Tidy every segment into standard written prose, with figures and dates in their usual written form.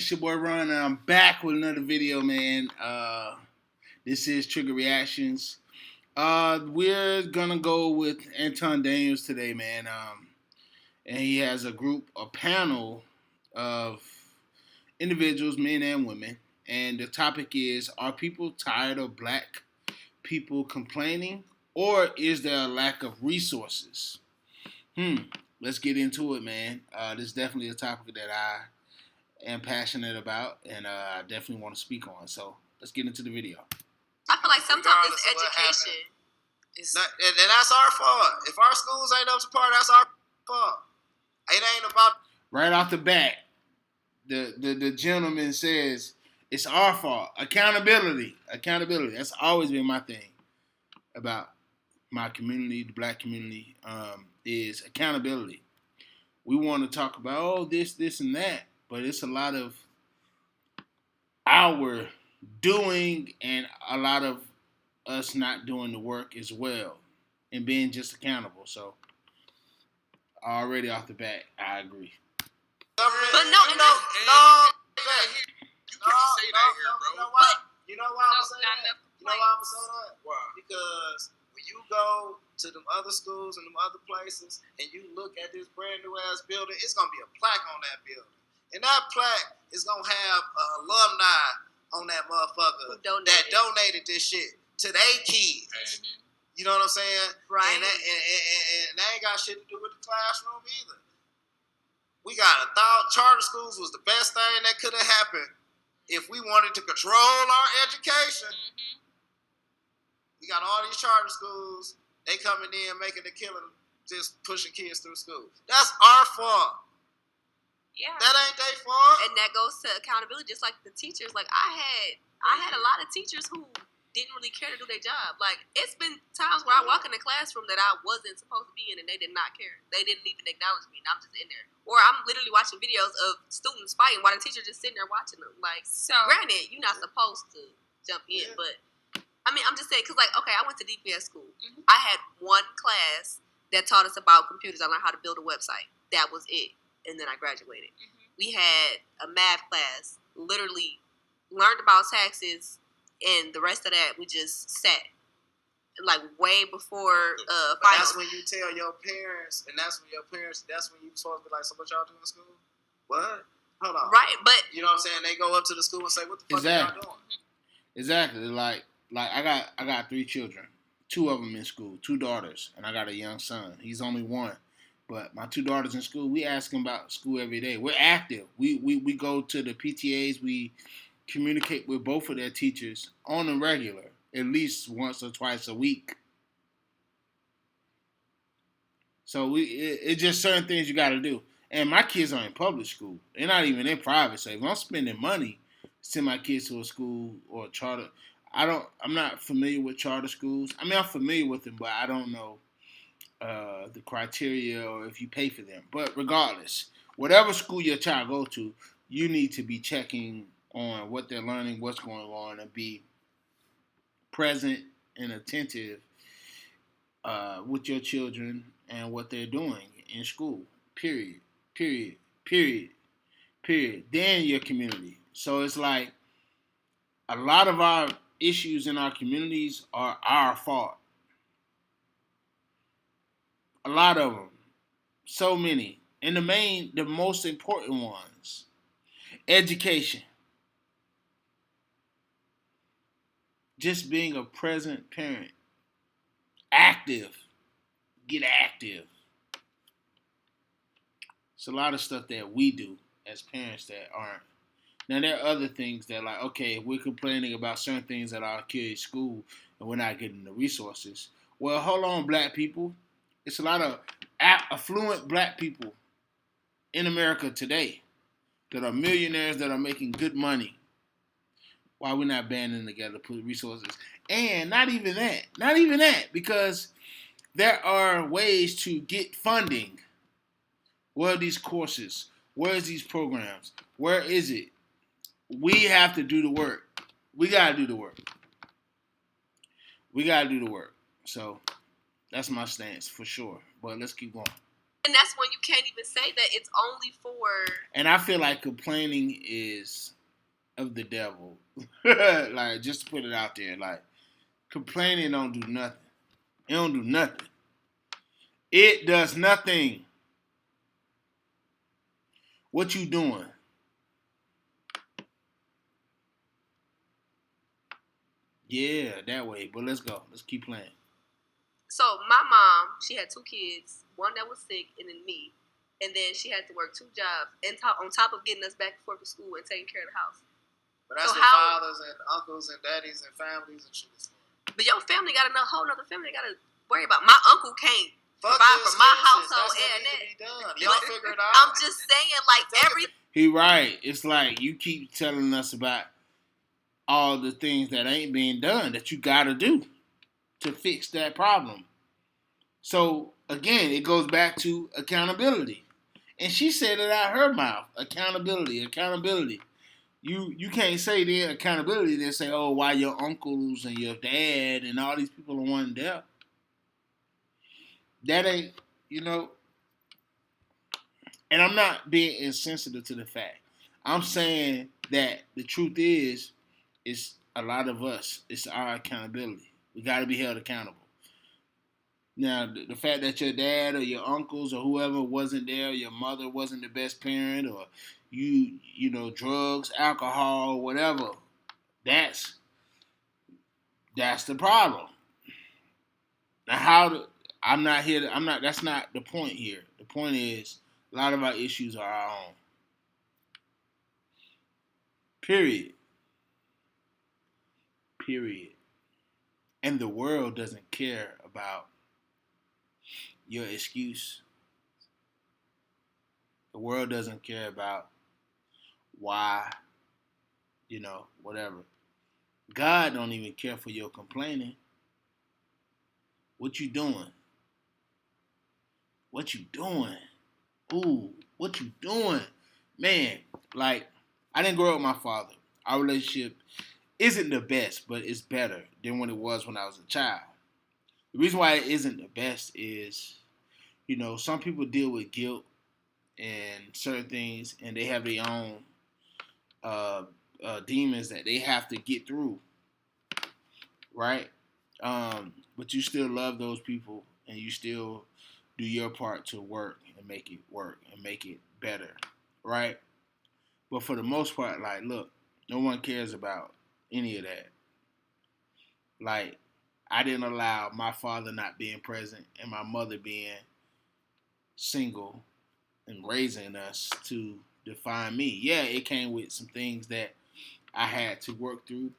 It's your boy Ron, and I'm back with another video, man. This is Trigger Reactions. We're gonna go with Anton Daniels today, man. And he has a panel of individuals, men and women, and the topic is: Are people tired of black people complaining, or is there a lack of resources? Let's get into it, man. This is definitely a topic that I am passionate about, and I definitely want to speak on. So let's get into the video. I feel like sometimes it's education. And that's our fault. If our schools ain't up to par, that's our fault. It ain't about right off the bat. The gentleman says it's our fault. Accountability. That's always been my thing about my community, the black community, is accountability. We want to talk about this, and that, but it's a lot of our doing and a lot of us not doing the work as well and being just accountable. So already off the bat, I agree. But no, you can't say that here, bro. You know why I'm saying that? You know why I'm saying that? Why? Because when you go to them other schools and them other places and you look at this brand new ass building, it's gonna be a plaque on that building. And that plaque is gonna have alumni on that motherfucker that donated this shit to their kids. Mm-hmm. You know what I'm saying? Right. And that ain't got shit to do with the classroom either. We got charter schools was the best thing that could have happened if we wanted to control our education. Mm-hmm. We got all these charter schools. They coming in making a killing, just pushing kids through school. That's our fault. Yeah, that ain't their fault. And that goes to accountability, just like the teachers. Like I had a lot of teachers who didn't really care to do their job. Like it's been times where I walk in the classroom that I wasn't supposed to be in, and they did not care. They didn't even acknowledge me, and I'm just in there. Or I'm literally watching videos of students fighting while the teacher just sitting there watching them. Like, so granted, you're not supposed to jump in, but I mean, I'm just saying, because like, okay, I went to DPS school. Mm-hmm. I had one class that taught us about computers. I learned how to build a website. That was it. And then I graduated. Mm-hmm. We had a math class, literally learned about taxes, and the rest of that we just sat. Like way before finals. That's when you tell your parents, and that's when you supposed to be like, so what y'all do in school? What? Hold on. Right, but you know what I'm saying? They go up to the school and say, what the fuck are y'all doing? Exactly. Like I got 3 children. 2 of them in school, 2 daughters, and I got a young son. He's only 1. But my 2 daughters in school, we ask them about school every day. We're active. We go to the PTAs. We communicate with both of their teachers on a regular, at least once or twice a week. So it's just certain things you got to do. And my kids are in public school. They're not even in private. So if I'm spending money to send my kids to a school or a charter, I'm not familiar with charter schools. I mean, I'm familiar with them, but I don't know the criteria or if you pay for them. But regardless, whatever school your child go to, you need to be checking on what they're learning, what's going on, and be present and attentive with your children and what they're doing in school. Period. Then your community. So it's like a lot of our issues in our communities are our fault. A lot of them. So many. And the most important ones. Education. Just being a present parent. Active. Get active. It's a lot of stuff that we do as parents that aren't. Now, there are other things that, like, okay, if we're complaining about certain things at our kids' school and we're not getting the resources. Well, hold on, black people. It's a lot of affluent black people in America today that are millionaires that are making good money. Why we're not banding together to put resources? And not even that, because there are ways to get funding. Where are these courses? Where is these programs? Where is it? We have to do the work. We got to do the work. So that's my stance for sure. But let's keep going. And that's when you can't even say that it's only for. And I feel like complaining is of the devil. Like, just to put it out there, like, complaining don't do nothing. It don't do nothing. It does nothing. What you doing? Yeah, that way. But let's go. Let's keep playing. So my mom, she had 2 kids, one that was sick, and then me. And then she had to work 2 jobs, and on top of getting us back and forth to school and taking care of the house. But that's so fathers and uncles and daddies and families and shit. But your family got a whole other family they got to worry about. My uncle can't provide for my household and that. Y'all figure it out. I'm just saying, like, He right. It's like you keep telling us about all the things that ain't being done that you got to do to fix that problem. So, again, it goes back to accountability. And she said it out her mouth. Accountability. You can't say then accountability, then say, oh, why your uncles and your dad and all these people are one there. That ain't, and I'm not being insensitive to the fact. I'm saying that the truth is a lot of us. It's our accountability. We got to be held accountable. Now, the fact that your dad or your uncles or whoever wasn't there, your mother wasn't the best parent, or drugs, alcohol, whatever, that's the problem. Now, that's not the point here. The point is, a lot of our issues are our own. Period. And the world doesn't care about your excuse. The world doesn't care about why, whatever. God don't even care for your complaining. What you doing? Ooh, what you doing? Man, like, I didn't grow up with my father. Our relationship isn't the best, but it's better than when it was when I was a child. The reason why it isn't the best is, some people deal with guilt and certain things, and they have their own demons that they have to get through, right? But you still love those people, and you still do your part to work and make it better, right? But for the most part, like, look, no one cares about any of that. Like, I didn't allow my father not being present and my mother being single and raising us to define me. Yeah, it came with some things that I had to work through,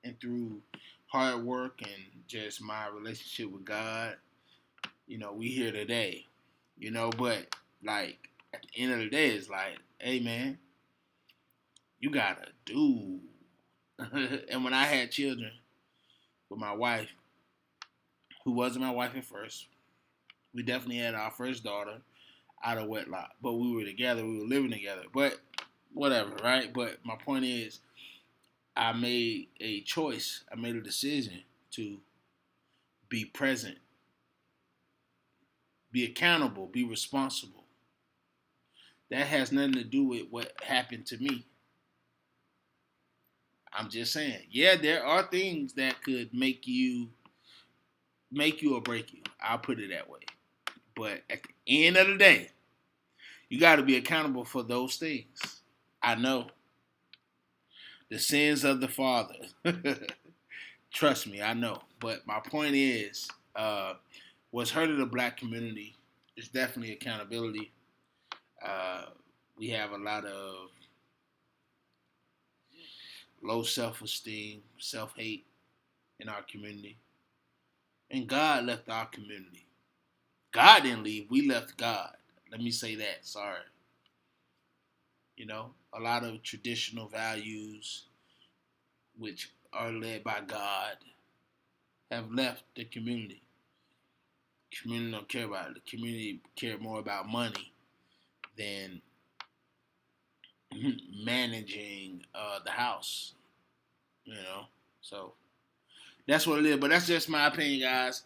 and through hard work and just my relationship with God, we here today, but like at the end of the day, it's like, hey man, you gotta do. And when I had children with my wife, who wasn't my wife at first, we definitely had our first daughter out of wedlock, but we were together, we were living together, but whatever, right? But my point is, I made a choice, I made a decision to be present, be accountable, be responsible. That has nothing to do with what happened to me. I'm just saying, yeah, there are things that could make you or break you. I'll put it that way. But at the end of the day, you got to be accountable for those things. I know. The sins of the father. Trust me, I know. But my point is, what's hurting the black community is definitely accountability. We have a lot of low self-esteem, self-hate in our community. And God left our community. God didn't leave. We left God. Let me say that. Sorry. A lot of traditional values, which are led by God, have left the community. The community don't care about it. The community care more about money than managing the house. So that's what it is. But that's just my opinion, guys.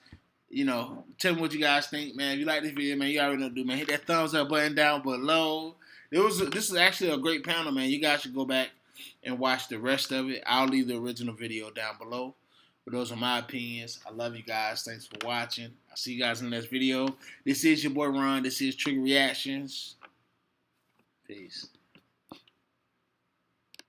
Tell me what you guys think, man. If you like this video, man, you already know what to do, man. Hit that thumbs up button down below. This is actually a great panel, man. You guys should go back and watch the rest of it. I'll leave the original video down below. But those are my opinions. I love you guys. Thanks for watching. I'll see you guys in the next video. This is your boy Ron. This is Trigger Reactions. Peace.